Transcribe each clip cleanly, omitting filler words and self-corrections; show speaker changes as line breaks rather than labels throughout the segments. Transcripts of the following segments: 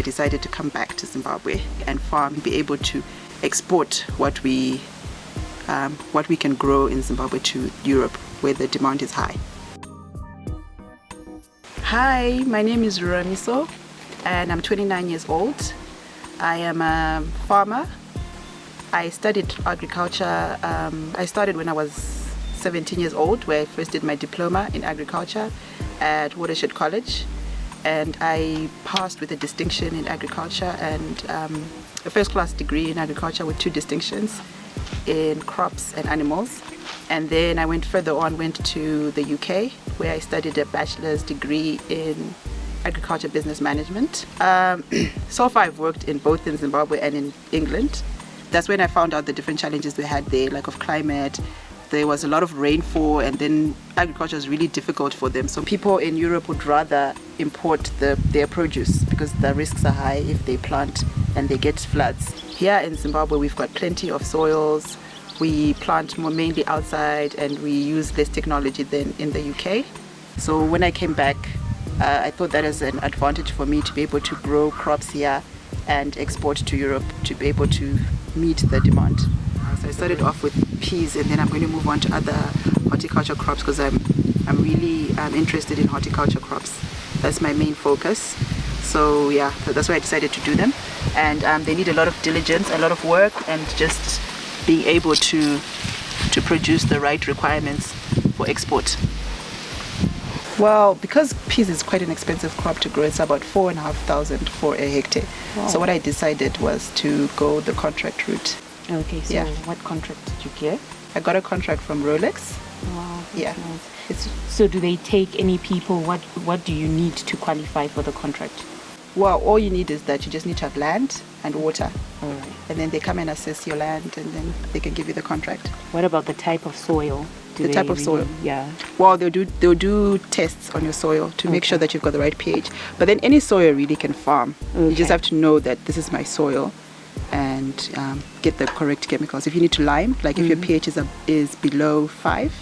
decided to come back to Zimbabwe and farm, be able to export what we can grow in Zimbabwe to Europe, where the demand is high. Hi, my name is Ruramiso and I'm 29 years old. I am a farmer. I studied agriculture. I started when I was 17 years old, where I first did my diploma in agriculture at Watershed College, and I passed with a distinction in agriculture and a first class degree in agriculture with 2 distinctions in crops and animals. And then I went further on, went to the UK, where I studied a bachelor's degree in agriculture business management. So far I've worked in both in Zimbabwe and in England. That's when I found out the different challenges they had there, lack of climate. There was a lot of rainfall, and then agriculture is really difficult for them. So people in Europe would rather import their produce because the risks are high if they plant and they get floods. Here in Zimbabwe we've got plenty of soils. We plant more mainly outside and we use less technology than in the UK. So when I came back, I thought that is an advantage for me to be able to grow crops here and export to Europe to be able to meet the demand. So I started off with peas, and then I'm going to move on to other horticulture crops because I'm really interested in horticulture crops. That's my main focus. So yeah, that's why I decided to do them. And they need a lot of diligence, a lot of work, and just being able to produce the right requirements for export. Well, because peas is quite an expensive crop to grow, it's about 4,500 for a hectare. Wow. So what I decided was to go the contract route.
Okay, so yeah. What contract did you get?
I got a contract from Rolex.
Wow,
yeah.
Nice. So do they take any people? What do you need to qualify for the contract?
Well, all you need is that you just need to have land and water.
All right.
And then they come and assess your land, and then they can give you the contract.
What about the type of soil?
The type of soil?
Yeah.
Well, they'll do tests on your soil to make sure that you've got the right pH. But then any soil really can farm. Okay. You just have to know that this is my soil and get the correct chemicals. If you need to lime, like if your pH is below 5,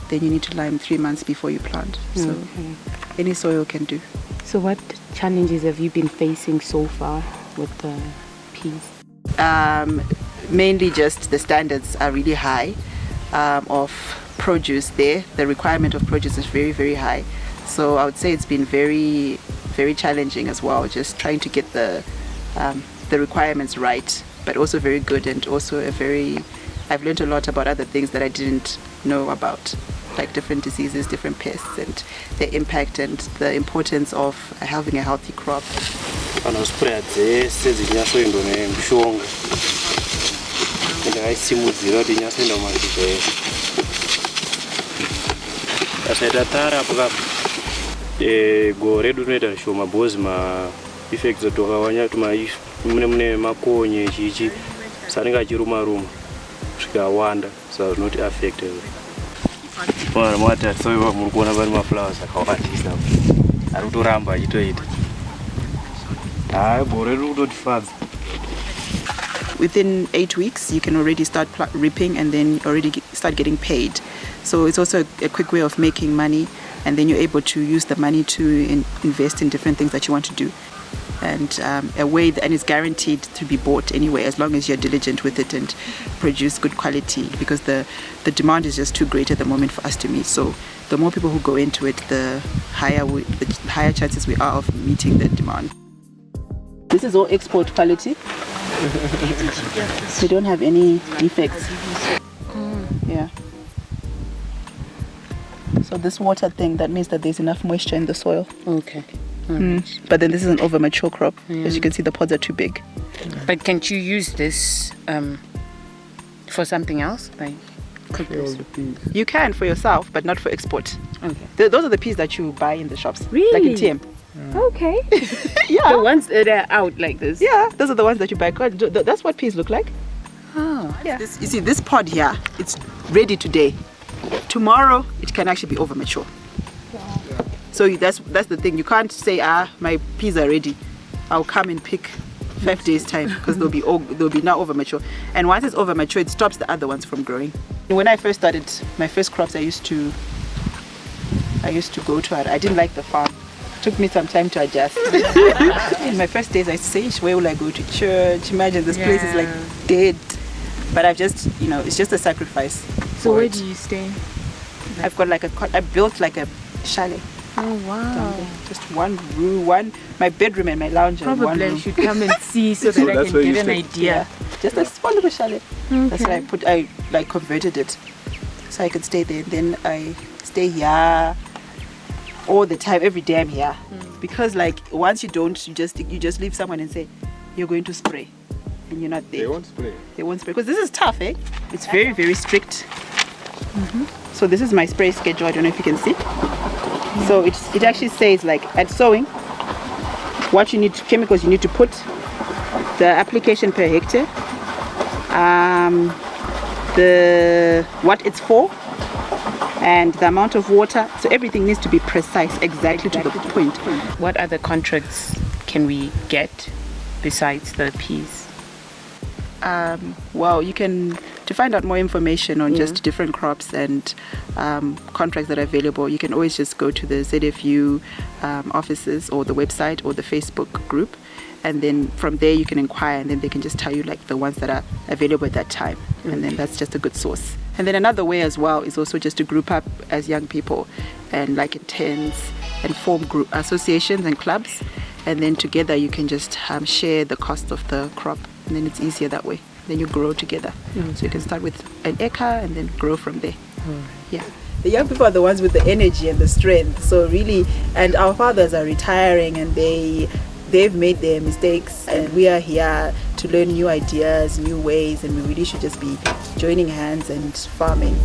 then you need to lime 3 months before you plant. So any soil can do.
So what challenges have you been facing so far with the peas?
Mainly just the standards are really high of produce there. The requirement of produce is very, very high. So I would say it's been very, very challenging as well, just trying to get the requirements right, but also very good, and also I've learned a lot about other things that I didn't know about, like different diseases, different pests, and their impact, and the importance of having a healthy crop.
Effects of mune makonye chichi saringa chiruma zvikawanda so not affected. Vanhu mata so muri kuona vari maflowers akawandisa ari kutoramba achitoita. Gore riri kutotifadza.
Within 8 weeks you can already start reaping, and then already start getting paid. So it's also a quick way of making money, and then you're able to use the money to invest in different things that you want to do. And a way that is guaranteed to be bought anyway, as long as you're diligent with it and produce good quality, because the demand is just too great at the moment for us to meet. So the more people who go into it, the higher chances we are of meeting the demand. This is all export quality. They don't have any defects. Yeah. So this water thing, that means that there's enough moisture in the soil.
Okay.
But then this is an over-mature crop. As you can see, the pods are too big.
But can't you use this for something else? Like cook this?
You can for yourself, but not for export.
Okay.
Those are the peas that you buy in the shops.
Really?
Like in TM.
Okay.
Yeah.
The ones that are out like this.
Yeah, those are the ones that you buy. That's what peas look like.
Oh.
Yeah. You see, this pod here, it's ready today. Tomorrow, it can actually be over-mature. So that's the thing. You can't say, my peas are ready. I'll come and pick 5 days time, because they'll be now over mature. And once it's over mature, it stops the other ones from growing. When I first started my first crops, I used to go to it. I didn't like the farm. Took me some time to adjust. In my first days, I say, where will I go to church? Imagine this place is like dead. But I've just, it's just a sacrifice.
So where do you stay?
I've got I built like a chalet.
Oh wow!
Just one room, my bedroom and my lounge.
Probably I should come and see so that I can get an idea.
Just a small little chalet.
Okay.
That's what I converted it so I could stay there. And then I stay here all the time. Every day I'm here because once you don't, you just leave someone and say you're going to spray, and you're not there.
They won't spray.
They won't spray because this is tough, eh? It's very, very strict. So this is my spray schedule. I don't know if you can see. So it actually says at sowing what chemicals you need to put, the application per hectare, what it's for, and the amount of water. So everything needs to be precise, exactly to the point.
What other contracts can we get besides the peas?
Well, to find out more information on just different crops and contracts that are available, you can always just go to the ZFU offices or the website or the Facebook group, and then from there you can inquire, and then they can just tell you the ones that are available at that time, and then that's just a good source. And then another way as well is also just to group up as young people and in tents and form group associations and clubs, and then together you can just share the cost of the crop, and then it's easier that way. Then you grow together. So you can start with an acre and then grow from there. Yeah. The young people are the ones with the energy and the strength. So really, and our fathers are retiring and they've made their mistakes, and we are here to learn new ideas, new ways, and we really should just be joining hands and farming.